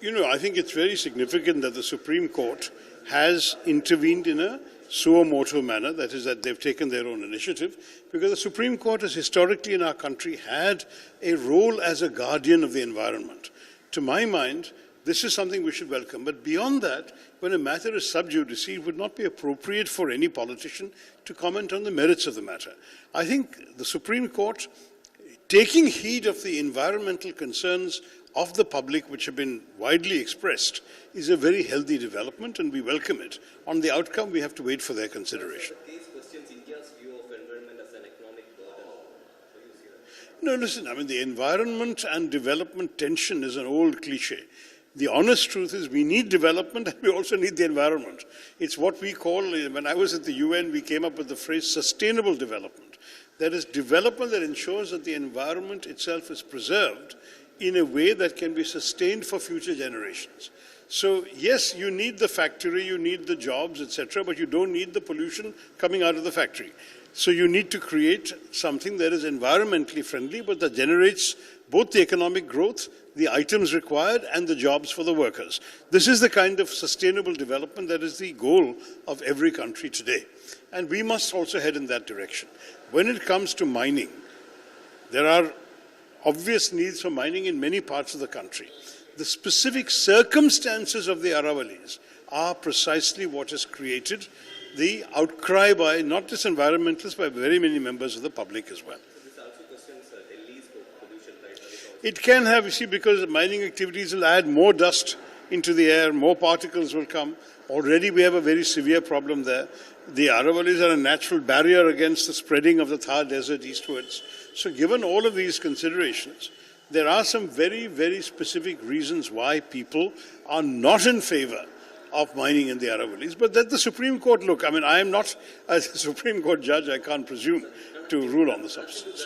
I think it's very significant that the Supreme Court has intervened in a suo motu manner, that is, that they've taken their own initiative, because the Supreme Court has historically in our country had a role as a guardian of the environment. To my mind, this is something we should welcome. But beyond that, when a matter is sub judice, it would not be appropriate for any politician to comment on the merits of the matter. I think the Supreme Court, taking heed of the environmental concerns of the public, which have been widely expressed, is a very healthy development, and we welcome it. On the outcome, we have to wait for their consideration. These questions, India's view of environment as an economic burden. How do you see that? No, listen, the environment and development tension is an old cliche. The honest truth is we need development and we also need the environment. It's what we call, when I was at the UN, we came up with the phrase sustainable development. That is development that ensures that the environment itself is preserved in a way that can be sustained for future generations. So yes, you need the factory, you need the jobs, etc., but you don't need the pollution coming out of the factory. So you need to create something that is environmentally friendly, but that generates both the economic growth, the items required, and the jobs for the workers. This is the kind of sustainable development that is the goal of every country today. And we must also head in that direction. When it comes to mining, there are obvious needs for mining in many parts of the country. The specific circumstances of the Aravallis are precisely what has created the outcry by not just environmentalists, but very many members of the public as well. This also questions Delhi's pollution, right? It can have, you see, because mining activities will add more dust into the air, more particles will come. Already we have a very severe problem there. The Aravallis are a natural barrier against the spreading of the Thar Desert eastwards. So given all of these considerations, there are some very, very specific reasons why people are not in favor of mining in the Aravallis. But let the Supreme Court look. I am not, as a Supreme Court judge, I can't presume to rule on the substance.